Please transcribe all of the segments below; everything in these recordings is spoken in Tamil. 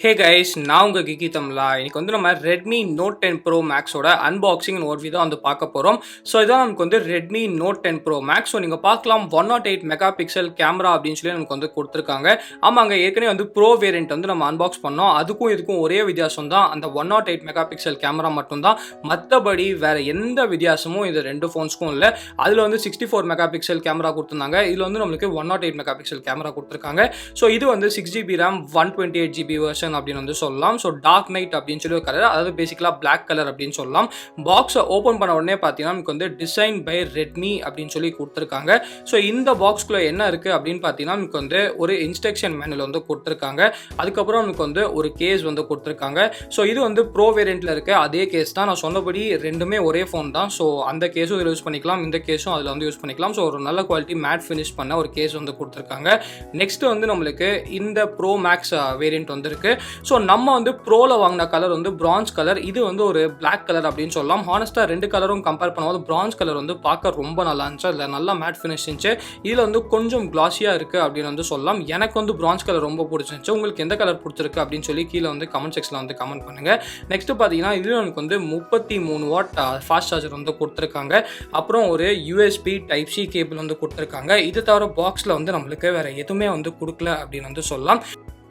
Hey guys, நான் உங்கள் Geekytamizha. இன்னைக்கு வந்து நம்ம Redmi Note 10 Pro Maxோட அன்பாக்சிங் ஒரு விதம் வந்து பார்க்க போகிறோம். ஸோ இதான் நமக்கு வந்து Redmi Note 10 Pro Max. So நீங்கள் பார்க்கலாம் 108 மெகா பிக்சல் கேமரா அப்படின்னு சொல்லி நமக்கு வந்து கொடுத்துருக்காங்க. ஆமாங்க, ஏற்கனவே வந்து ப்ரோ வேரியன்ட் வந்து நம்ம அன்பாக்ஸ் பண்ணோம். அதுக்கும் இதுக்கும் ஒரே வித்தியாசம் தான், அந்த 108 மெகா பிக்சல் கேமரா மட்டும்தான். மற்றபடி வேறு எந்த வித்தியாசமும் இது ரெண்டு ஃபோன்ஸ்க்கும் இல்லை. அதில் வந்து 64 மெகா பிக்சல் கேமரா கொடுத்துருந்தாங்க. இதில் வந்து நம்மளுக்கு 108 மெகா பிக்சல் கேமரா கொடுத்துருக்காங்க. ஸோ இது வந்து 6GB RAM 128GB வெர்ஷன் அப்படின்னு வந்து சொல்லலாம். ஸோ டார்க் நைட் அப்படின்னு சொல்லி ஒரு கலர், அதாவது பேசிக்கலாக பிளாக் கலர் அப்படின்னு சொல்லலாம். பாக்ஸை ஓப்பன் பண்ண உடனே பார்த்தீங்கன்னா நமக்கு வந்து டிசைன் பை ரெட்மி அப்படின்னு சொல்லி கொடுத்துருக்காங்க. ஸோ இந்த பாக்ஸ்குள்ளே என்ன இருக்குது அப்படின்னு பார்த்தீங்கன்னா நமக்கு வந்து ஒரு இன்ஸ்ட்ரக்ஷன் மேனுவல் வந்து கொடுத்துருக்காங்க. அதுக்கப்புறம் நமக்கு வந்து ஒரு கேஸ் வந்து கொடுத்துருக்காங்க. ஸோ இது வந்து ப்ரோ வேரியண்ட்டில் இருக்க அதே கேஸ் தான். நான் சொன்னபடி ரெண்டுமே ஒரே ஃபோன் தான். ஸோ அந்த கேஸும் இதில் யூஸ் பண்ணிக்கலாம், இந்த கேஸும் அதில் வந்து யூஸ் பண்ணிக்கலாம். ஸோ ஒரு நல்ல குவாலிட்டி மேட் ஃபினிஷ் பண்ண ஒரு கேஸ் வந்து கொடுத்துருக்காங்க. நெக்ஸ்ட் வந்து நம்மளுக்கு இந்த ப்ரோ மேக்ஸ் வேரியண்ட் வந்து இருக்கு. ஸோ நம்ம வந்து ப்ரோவில் வாங்கின கலர் வந்து பிரான்ஸ் கலர், இது வந்து ஒரு பிளாக் கலர் அப்படின்னு சொல்லலாம். ஹானஸ்ட்டாக ரெண்டு கலரும் கம்பேர் பண்ணும்போது பிரான்ஸ் கலர் வந்து பார்க்க ரொம்ப நல்லா இருந்துச்சு. அதில் நல்லா மேட் ஃபினிஷ் இருந்துச்சு. இதில் வந்து கொஞ்சம் கிளாஸியாக இருக்குது அப்படின்னு வந்து சொல்லலாம். எனக்கு வந்து பிரான்ஸ் கலர் ரொம்ப பிடிச்சிருந்துச்சு. உங்களுக்கு எந்த கலர் பிடிச்சிருக்கு அப்படின்னு சொல்லி கீழே வந்து கமெண்ட் செக்ஷனில் வந்து கமெண்ட் பண்ணுங்கள். நெக்ஸ்ட் பார்த்தீங்கன்னா இதில் எனக்கு வந்து 33 வாட் ஃபாஸ்ட் சார்ஜர் வந்து கொடுத்துருக்காங்க. அப்புறம் ஒரு யூஎஸ்பி டைப் சி கேபிள் வந்து கொடுத்துருக்காங்க. இது தவிர பாக்ஸில் வந்து நம்மளுக்கு வேறு எதுவுமே வந்து கொடுக்கல அப்படின்னு வந்து சொல்லலாம்.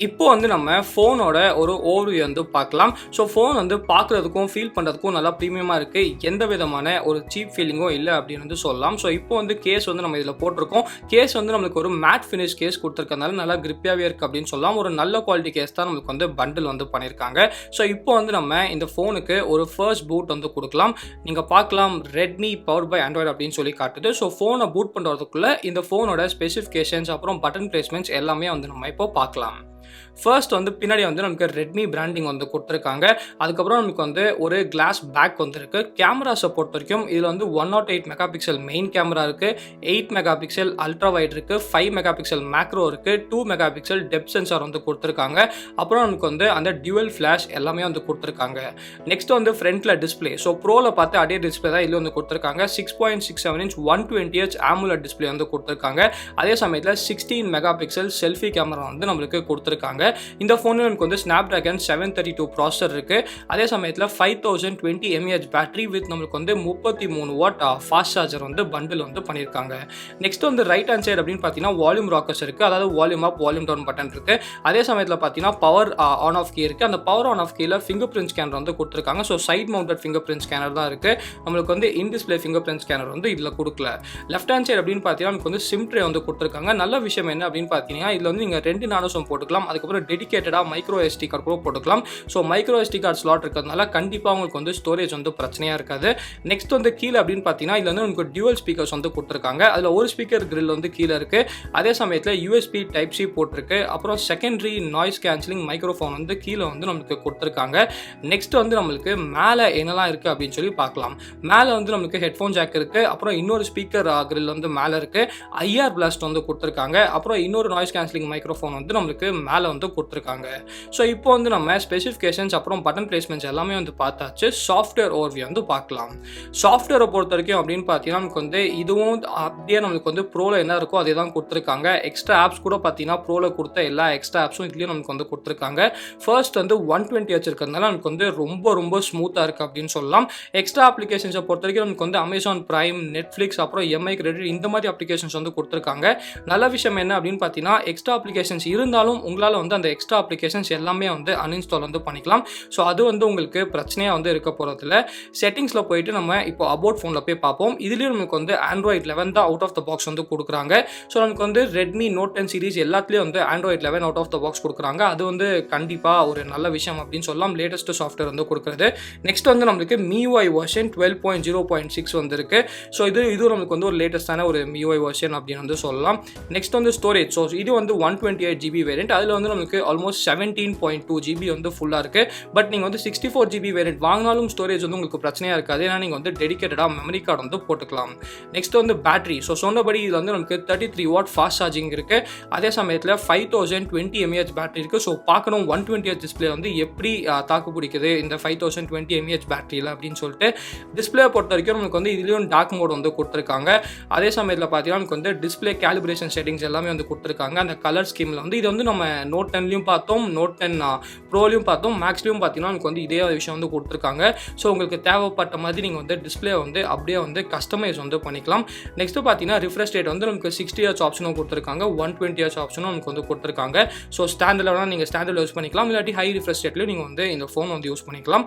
இப்போ வந்து நம்ம ஃபோனோட ஒரு ஓவர்வியூ வந்து பார்க்கலாம். ஸோ ஃபோன் வந்து பார்க்குறதுக்கும் ஃபீல் பண்ணுறதுக்கும் நல்லா ப்ரீமியமாக இருக்குது. எந்த விதமான ஒரு சீப் ஃபீலிங்கும் இல்லை அப்படின்னு வந்து சொல்லலாம். ஸோ இப்போ வந்து கேஸ் வந்து நம்ம இதில் போட்டிருக்கோம். கேஸ் வந்து நம்மளுக்கு ஒரு மேட் ஃபினிஷ் கேஸ் கொடுத்துருக்கனால நல்லா கிரிப்பியாகவே இருக்குது அப்படின்னு சொல்லலாம். ஒரு நல்ல குவாலிட்டி கேஸ் தான் நம்மளுக்கு வந்து பண்டில் வந்து பண்ணியிருக்காங்க. ஸோ இப்போ வந்து நம்ம இந்த ஃபோனுக்கு ஒரு ஃபர்ஸ்ட் பூட் வந்து கொடுக்கலாம். நீங்கள் பார்க்கலாம் ரெட்மி பவர் பை ஆண்ட்ராய்டு அப்படின்னு சொல்லி காட்டுது. ஸோ ஃபோனை பூட் பண்ணுறதுக்குள்ளே இந்த ஃபோனோட ஸ்பெசிஃபிகேஷன்ஸ் அப்புறம் பட்டன் பிளேஸ்மெண்ட்ஸ் எல்லாமே வந்து நம்ம இப்போ பார்க்கலாம். ஃபர்ஸ்ட் வந்து பின்னாடி வந்து நமக்கு ரெட்மி பிராண்டிங் வந்து கொடுத்துருக்காங்க. அதுக்கப்புறம் நமக்கு வந்து ஒரு கிளாஸ் பேக் வந்து இருக்குது. கேமராஸை பொறுத்த வரைக்கும் இதில் வந்து 108 மெகா பிக்சல் மெயின் கேமரா இருக்குது, 8 மெகா பிக்சல் அல்ட்ரா வைட் இருக்குது, 5 மெகா பிக்சல் மேக்ரோ இருக்குது, 2 மெகா பிக்சல் டெப்த் சென்சார் வந்து கொடுத்துருக்காங்க. அப்புறம் நமக்கு வந்து அந்த டியூவல் ஃப்ளாஷ் எல்லாமே வந்து கொடுத்துருக்காங்க. நெக்ஸ்ட் வந்து ஃப்ரண்ட்டில் டிஸ்பிளே. ஸோ ப்ரோவில் பார்த்து அதே டிஸ்பிளே தான் இதில் வந்து கொடுத்துருக்காங்க. 6.67 இன்ச் 120Hz AMOLED டிஸ்பிளே வந்து கொடுத்துருக்காங்க. அதே சமயத்தில் 16 மெகா பிக்சல் செல்ஃபி கேமரா வந்து நம்மளுக்கு கொடுத்துருக்காங்க. இந்த ஃபோனில் நமக்கு வந்து ஸ்னாப்டிராகன் 732 ப்ராசஸர் இருக்குது. அதே சமயத்தில் 5020 mAh பேட்டரி வித் நம்மளுக்கு வந்து 33 வாட் ஃபாஸ்ட் சார்ஜர் வந்து பண்டில் வந்து பண்ணியிருக்காங்க. நெக்ஸ்ட் வந்து ரைட் ஹேண்ட் சைடு அப்படின்னு பார்த்தீங்கன்னா வால்யூம் ராக்கர்ஸ் இருக்குது. அதாவது volume up volume down button இருக்குது. அதே சமயத்தில் பார்த்தீங்கன்னா பவர் ஆன் ஆஃப் கீ இருக்குது. அந்த பவர் ஆன் ஆஃப் கீழே ஃபிங்கர் பிரிண்ட் ஸ்கேனர் வந்து கொடுத்துருக்காங்க. So side mounted fingerprint scanner தான் இருக்குது. நம்மளுக்கு வந்து in display fingerprint scanner வந்து இதில் கொடுக்கல. லெஃப்ட் ஹேண்ட் சைடு அப்படின்னு பார்த்தீங்கன்னா நமக்கு வந்து சிம் ட்ரே வந்து கொடுத்துருக்காங்க. நல்ல விஷயம் என்ன அப்படின்னு பார்த்தீங்கன்னா இதில் வந்து நீங்கள் 2 நானோ சிம் போட்டுக்கலாம். அதுக்கப்புறம் டெடிகேட்டடாக மைக்ரோ எஸ்டி கார்டு கூட போட்டுக்கலாம். So micro SD card slot இருக்கிறதுனால கண்டிப்பாக உங்களுக்கு வந்து ஸ்டோரேஜ் வந்து பிரச்சனையாக இருக்காது. நெக்ஸ்ட் வந்து கீழே அப்படின்னு பார்த்தீங்கன்னா இதில் வந்து உங்களுக்கு டியூவல் ஸ்பீக்கர்ஸ் வந்து கொடுத்துருக்காங்க. அதில் ஒரு ஸ்பீக்கர் கிரில் வந்து கீழே இருக்குது. அதே சமயத்தில் யூஎஸ்பி டைப் சி போட்டிருக்கு. அப்புறம் செகண்டரி நாய்ஸ் கேன்சலிங் மைக்ரோஃபோன் வந்து கீழே வந்து நம்மளுக்கு கொடுத்துருக்காங்க. நெக்ஸ்ட் வந்து நம்மளுக்கு மேலே என்னெல்லாம் இருக்குது அப்படின்னு சொல்லி பார்க்கலாம். மேலே வந்து நம்மளுக்கு ஹெட்ஃபோன் ஜாக் இருக்குது. அப்புறம் இன்னொரு ஸ்பீக்கர் கிரில் வந்து மேலே இருக்குது. ஐஆர் பிளாஸ்ட் வந்து கொடுத்துருக்காங்க. அப்புறம் இன்னொரு நாய்ஸ் கேன்சலிங் மைக்ரோஃபோன் வந்து நம்மளுக்கு மேலே வந்து கொடுத்துருக்காங்க. ஸோ இப்போ வந்து நம்ம ஸ்பெசிஃபிகேஷன்ஸ் அப்புறம் பட்டன் பிளேஸ்மெண்ட்ஸ் எல்லாமே வந்து பார்த்தாச்சு. சாஃப்ட்வேர் ஓவர்வியூ வந்து பார்க்கலாம். சாஃப்ட்வேரை பொறுத்த வரைக்கும் அப்படின்னு பார்த்தீங்கன்னா நமக்கு வந்து இதுவும் அப்படியே நம்மளுக்கு வந்து ப்ரோவில் என்ன இருக்கோ அதே தான் கொடுத்துருக்காங்க. எக்ஸ்ட்ரா ஆப்ஸ் கூட பார்த்தீங்கன்னா ப்ரோவில் கொடுத்த எல்லா எக்ஸ்ட்ரா ஆப்ஸும் இதுலேயும் நமக்கு வந்து கொடுத்துருக்காங்க. ஃபர்ஸ்ட் வந்து 120Hz இருக்கிறதுனால நமக்கு வந்து ரொம்ப ஸ்மூத்தாக இருக்குது அப்படின்னு சொல்லலாம். எக்ஸ்ட்ரா அப்ளிகேஷன்ஸை பொறுத்த வரைக்கும் நமக்கு வந்து அமேசான் பிரைம், நெட்ஃப்ளிக்ஸ், அப்புறம் எம்ஐ கிரெடிட் இந்த மாதிரி அப்ளிகேஷன்ஸ் வந்து கொடுத்துருக்காங்க. நல்ல விஷயம் என்ன அப்படின்னு பார்த்தீங்கன்னா எக்ஸ்ட்ரா அப்ளிகேஷன்ஸ் இருந்தாலும் உங்களால் வந்து அந்த எக்ஸ்ட்ரா அப்ளிகேஷன்ஸ் எல்லாமே வந்து அன்இன்ஸ்டால் வந்து பண்ணிக்கலாம். ஸோ அது வந்து உங்களுக்கு பிரச்சனையாக வந்து இருக்க போகிறதில்ல. செட்டிங்ஸில் போயிட்டு நம்ம இப்போ அபவுட் ஃபோனில் போய் பார்ப்போம். இதுலேயும் நமக்கு வந்து ஆண்ட்ராய்ட் 11 தான் அவுட் ஆஃப் த பாக்ஸ் வந்து கொடுக்குறாங்க. ஸோ நமக்கு வந்து ரெட்மி நோட் 10 சீரிஸ் எல்லாத்துலேயும் வந்து Android 11 out of the box கொடுக்குறாங்க. அது வந்து கண்டிப்பாக ஒரு நல்ல விஷயம் அப்படின்னு சொல்லலாம். லேட்டஸ்ட் சாஃப்ட்வேர் வந்து கொடுக்குறது. நெக்ஸ்ட் வந்து நம்மளுக்கு MIUI வெர்ஷன் 12.0.6 வந்துருக்கு. ஸோ இது நமக்கு வந்து ஒரு லேட்டஸ்டான ஒரு MIUI வெர்ஷன் அப்படின்னு வந்து சொல்லலாம். நெக்ஸ்ட் வந்து ஸ்டோரேஜ். ஸோ இது வந்து 128GB வேரியன்ட். அதில் வந்து நமக்கு ஆல்மோஸ்ட் 17.2 GB வந்து ஃபுல்லாக இருக்குது. பட் நீங்கள் வந்து 64 GB வேரியன்ட் வாங்கினாலும் ஸ்டோரேஜ் வந்து உங்களுக்கு பிரச்சனையாக இருக்காது. ஏன்னா நீங்கள் வந்து டெடிகேட்டடாக மெமரி கார்டு வந்து போட்டுக்கலாம். நெக்ஸ்ட் வந்து பேட்டரி. ஸோ சொன்னபடி இதில் வந்து நமக்கு 33 வாட் ஃபாஸ்ட் சார்ஜிங் இருக்குது. அதே சமயத்தில் 5020 mAh பேட்டரி இருக்குது. ஸோ பார்க்கணும் 120Hz டிஸ்பிளே வந்து எப்படி தாக்கு பிடிக்குது இந்த 5020 mAh பேட்டரியில் அப்படின்னு சொல்லிட்டு. டிஸ்பிளே பொறுத்த வரைக்கும் நமக்கு வந்து இதுலேயும் டார்க் மோட் வந்து கொடுத்துருக்காங்க. அதே சமயத்தில் பார்த்தீங்கன்னா நமக்கு வந்து டிஸ்பிளே கேலிபிரேஷன் செட்டிங்ஸ் எல்லாமே வந்து கொடுத்துருக்காங்க. அந்த கலர் ஸ்கீமில் வந்து இது வந்து நம்ம நோட் நோட் 10லையும் பார்த்தோம், நோட் 10 ப்ரோலையும் பார்த்தோம், மேக்ஸ்லையும் பார்த்தீங்கன்னா உங்களுக்கு வந்து இதே விஷயம் வந்து கொடுத்துருக்காங்க. ஸோ உங்களுக்கு தேவைப்பட்ட மாதிரி நீங்கள் வந்து டிஸ்பிளே வந்து அப்படியே வந்து கஸ்டமைஸ் வந்து பண்ணிக்கலாம். நெக்ஸ்ட்டு பார்த்தீங்கன்னா ரிஃப்ரெஷ் ரேட் வந்து நமக்கு 60 ஹெர்ட்ஸ் ஆப்ஷனும் கொடுத்துருக்காங்க, 120 ஹெர்ட்ஸ் ஆப்ஷனும் நமக்கு வந்து கொடுத்துருக்காங்க. ஸோ ஸ்டாண்டில் வேணால் நீங்கள் ஸ்டாண்டில் யூஸ் பண்ணிக்கலாம், இல்லாட்டி ஹை ரிஃப்ரெஷ் ரேட்லையும் நீங்கள் வந்து இந்த ஃபோன் வந்து யூஸ் பண்ணிக்கலாம்.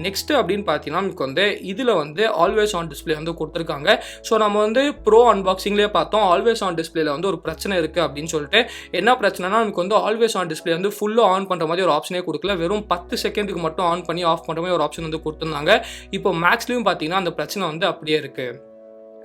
நெக்ஸ்ட்டு அப்படின்னு பார்த்தீங்கன்னா நமக்கு வந்து இதில் வந்து ஆல்வேஸ் ஆன் டிஸ்பிளே வந்து கொடுத்துருக்காங்க. ஸோ நம்ம வந்து ப்ரோ அன்பாக்சிங்லேயே பார்த்தோம், ஆல்வேஸ் ஆன் டிஸ்பிளேல வந்து ஒரு பிரச்சனை இருக்குது அப்படின்னு சொல்லிட்டு. என்ன பிரச்சனைனா நமக்கு வந்து ஆல்வேஸ் ஆன் டிஸ்பிளே வந்து ஃபுல்லாக ஆன் பண்ணுற மாதிரி ஒரு ஆப்ஷனே கொடுக்கல, வெறும் 10 செகண்டுக்கு மட்டும் ஆன் பண்ணி ஆஃப் பண்ணுற மாதிரி ஒரு ஆப்ஷன் வந்து கொடுத்துருந்தாங்க. இப்போ மேக்ஸ்லையும் பார்த்தீங்கன்னா அந்த பிரச்சனை வந்து அப்படியே இருக்குது.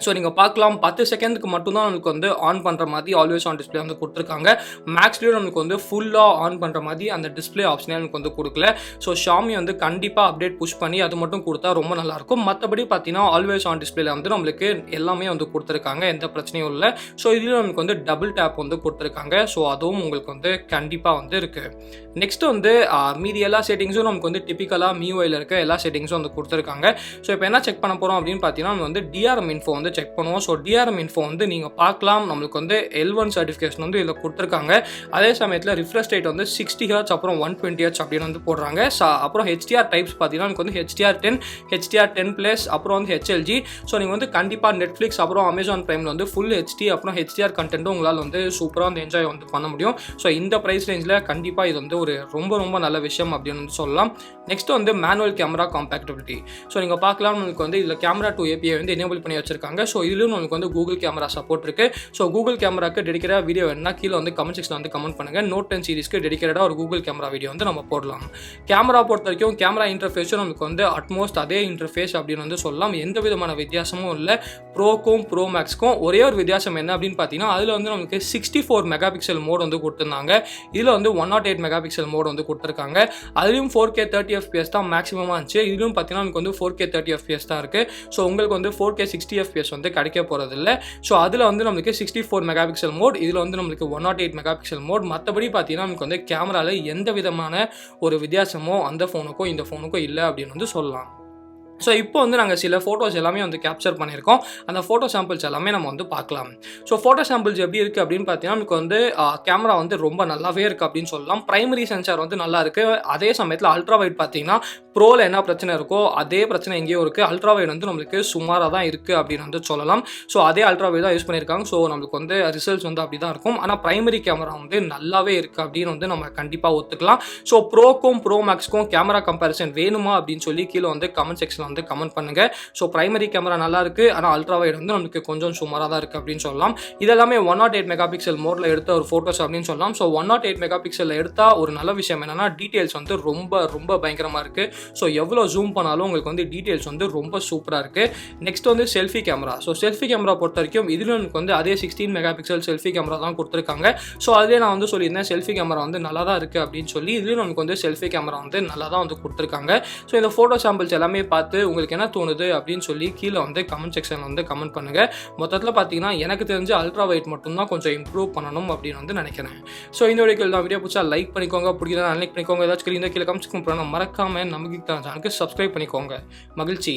ஸோ நீங்கள் பார்க்கலாம் 10 செகண்டுக்கு மட்டும்தான் நமக்கு வந்து ஆன் பண்ணுற மாதிரி ஆல்வேஸ் ஆன் டிஸ்பிளே வந்து கொடுத்துருக்காங்க. மேக்ஸ்லேயும் நமக்கு வந்து ஃபுல்லாக ஆன் பண்ணுற மாதிரி அந்த டிஸ்பிளே ஆப்ஷனே நமக்கு வந்து கொடுக்கல. ஸோ ஷாமி வந்து கண்டிப்பாக அப்டேட் புஷ் பண்ணி அது மட்டும் கொடுத்தா ரொம்ப நல்லாயிருக்கும். மற்றபடி பார்த்தீங்கன்னா ஆல்வேஸ் ஆன் டிஸ்பிளேல வந்து நம்மளுக்கு எல்லாமே வந்து கொடுத்துருக்காங்க, எந்த பிரச்சனையும் இல்லை. ஸோ இதுலேயும் நமக்கு வந்து டபுள் டேப் வந்து கொடுத்துருக்காங்க. ஸோ அதுவும் உங்களுக்கு வந்து கண்டிப்பாக வந்து இருக்குது. நெக்ஸ்ட் வந்து மீதி எல்லா செட்டிங்ஸும் நமக்கு வந்து டிப்பிக்கலாக மியூஐயில் இருக்க எல்லா செட்டிங்ஸும் வந்து கொடுத்துருக்காங்க. ஸோ இப்போ என்ன செக் பண்ண போகிறோம் அப்படின்னு பார்த்தீங்கன்னா நம்ம வந்து டிஆர்எம் இன்ஃபோ வந்து செக் பண்ணுவோம். ஸோ டிஆர்எம் இன்ஃபோ வந்து நீங்கள் பார்க்கலாம், நம்மளுக்கு வந்து L1 சர்டிஃபிகேஷன் வந்து இதில் கொடுத்துருக்காங்க. அதே சமயத்தில் ரிஃப்ரெஷ் ரேட் வந்து 60 ஹெர்ட்ஸ் அப்புறம் 120 ஹெர்ட்ஸ் அப்படின்னு வந்து போடுறாங்க. அப்புறம் ஹெச்டிஆர் டைப்ஸ் பார்த்தீங்கன்னா நமக்கு வந்து HDR10, HDR10+, அப்புறம் வந்து HLG. ஸோ நீங்கள் வந்து கண்டிப்பாக நெட்ஃப்ளிக்ஸ் அப்புறம் அமேசான் பிரைமில் வந்து ஃபுல் HD அப்புறம் HDR கண்டென்ட்டும் உங்களால் வந்து சூப்பராக வந்து என்ஜாய் வந்து பண்ண முடியும். ஸோ இந்த ப்ரைஸ் ரேஞ்சில் கண்டிப்பாக இது வந்து ஒரு ரொம்ப ரொம்ப நல்ல விஷயம் அப்படின்னு வந்து சொல்லலாம். நெக்ஸ்ட் வந்து மேனுவல் கேமரா காம்பேக்டிபிலிட்டி. ஸோ நீங்கள் பார்க்கலாம் உங்களுக்கு வந்து இதில் கேமரா 2 API வந்து எனேபிள் பண்ணி வச்சிருக்காங்க. ஸோ இதுலையும் நமக்கு வந்து கூகுள் கேமரா சப்போர்ட் இருக்குது. ஸோ கூகுள் கேமராக்கு டெடிக்கேட்டாக வீடியோ வேணும்னா கீழே வந்து கமெண்ட் செக்ஷனில் வந்து கமெண்ட் பண்ணுங்கள். நோட் 10 சீரிஸ்க்கு டெடிக்கேட்டாக ஒரு கூகுள் கேமரா வீடியோ வந்து நம்ம போடலாம். கேமரா பொறுத்த வரைக்கும் கேமரா இன்டர்ஃபேஸும் நமக்கு வந்து அட்மோஸ்ட் அதே இன்டர்ஃபேஸ் அப்படின்னு வந்து சொல்லலாம். எந்த விதமான வித்தியாசமும் இல்லை. ப்ரோக்கும் ப்ரோ மேக்ஸ்க்கும் ஒரே ஒரு வித்தியாசம் என்ன அப்படின்னு பார்த்தீங்கன்னா அதில் வந்து நமக்கு 64 மெகா பிக்சல் மோட் வந்து கொடுத்துருந்தாங்க. இதில் வந்து 108 மெகா பிக்சல் மோட் வந்து கொடுத்துருக்காங்க. அதுலேயும் 4K 30 FPS தான் மேக்ஸிமமாக இருந்துச்சு. இதுலையும் பார்த்தீங்கன்னா நமக்கு வந்து 4K 30 FPS தான் இருக்குது. ஸோ உங்களுக்கு வந்து 4K 60 FPS வந்து கிடைக்க போகிறதில்ல. ஸோ அதில் வந்து நம்மளுக்கு 64 மெகா பிக்சல் மோட், இதில் வந்து நம்மளுக்கு 108 மெகா பிக்சல் மோட். மற்றபடி பார்த்தீங்கன்னா நமக்கு வந்து கேமராவில் எந்த விதமான ஒரு வித்தியாசமோ அந்த ஃபோனுக்கும் இந்த ஃபோனுக்கும் இல்லை அப்படின்னு வந்து சொல்லலாம். ஸோ இப்போ வந்து நாங்கள் சில ஃபோட்டோஸ் எல்லாமே வந்து கேப்சர் பண்ணியிருக்கோம். அந்த ஃபோட்டோ சாம்பிள்ஸ் எல்லாமே நம்ம வந்து பார்க்கலாம். ஸோ ஃபோட்டோ சாம்பிள்ஸ் எப்படி இருக்குது அப்படின்னு பார்த்தீங்கன்னா நமக்கு வந்து கேமரா வந்து ரொம்ப நல்லாவே இருக்குது அப்படின்னு சொல்லலாம். பிரைமரி சென்சார் வந்து நல்லா இருக்குது. அதே சமயத்தில் அல்ட்ரா வைட் பார்த்தீங்கன்னா ப்ரோவில் என்ன பிரச்சனை இருக்கோ அதே பிரச்சனை எங்கேயும் இருக்குது. அல்ட்ரா வைட் வந்து நம்மளுக்கு சுமாராக தான் இருக்குது அப்படின்னு வந்து சொல்லலாம். ஸோ அதே அல்ட்ரா வைட் தான் யூஸ் பண்ணியிருக்காங்க. ஸோ நம்மளுக்கு வந்து ரிசல்ட்ஸ் வந்து அப்படி தான் இருக்கும். ஆனால் பிரைமரி கேமரா வந்து நல்லாவே இருக்குது அப்படின்னு வந்து நம்ம கண்டிப்பாக ஒத்துக்கலாம். ஸோ ப்ரோக்கும் ப்ரோ மேக்ஸ்க்கும் கேமரா கம்பேரிசன் வேணுமா அப்படின்னு சொல்லி கீழே வந்து கமெண்ட் செக்ஷனில் வந்து கமெண்ட் பண்ணுங்க. ஸோ பிரைமரி கேமரா நல்லா இருக்கு, ஆனால் அல்ட்ரா வைட் வந்து நமக்கு கொஞ்சம் சுமாராக தான் இருக்குது அப்படின்னு சொல்லலாம். இதெல்லாமே 108 மெகா பிக்சல் மோடில் எடுத்த ஒரு ஃபோட்டோஸ் அப்படின்னு சொல்லலாம். ஸோ 108 மெகா பிக்சல் எடுத்தால் ஒரு நல்ல விஷயம் என்னன்னா டீட்டெயில்ஸ் வந்து ரொம்ப ரொம்ப பயங்கரமாக இருக்குது. ஸோ எவ்வளோ ஜூம் பண்ணாலும் உங்களுக்கு வந்து டீட்டெயில்ஸ் வந்து ரொம்ப சூப்பராக இருக்குது. நெக்ஸ்ட் வந்து selfie camera. So selfie camera பொறுத்த வரைக்கும் இதில் எனக்கு வந்து அதே 16 மெகா பிக்சல் செல்ஃபி கேமரா தான் கொடுத்துருக்காங்க. ஸோ அதிலே நான் வந்து சொல்லியிருந்தேன் செல்ஃபி கேமரா வந்து நல்லா தான் இருக்குது அப்படின்னு சொல்லி. இதுலேயும் நமக்கு வந்து செல்ஃபி கேமரா வந்து நல்லா தான் வந்து கொடுத்துருக்காங்க. ஸோ இந்த ஃபோட்டோ சாம்பிள்ஸ் எல்லாமே பார்த்து உங்களுக்கு என்ன தோணுது அப்படின்னு சொல்லி கீழே வந்து கமெண்ட் செக்ஷனில் வந்து கமெண்ட் பண்ணுங்கள். மொத்தத்தில் பார்த்தீங்கன்னா எனக்கு தெரிஞ்சு அல்ட்ரா வைட் மட்டும்தான் கொஞ்சம் இம்ப்ரூவ் பண்ணணும் அப்படின்னு வந்து நினைக்கிறேன். ஸோ இந்த வீடியோ பிடிச்சா லைக் பண்ணிக்கோங்க, பிடிக்கிறதா லைக் பண்ணிக்கோங்க. ஏதாச்சும் கீழே கமெண்ட் செக்ஷன் மறக்காமல் நமக்கு சேனலுக்கு சப்ஸ்கிரைப் பண்ணிக்கோங்க. மகிழ்ச்சி.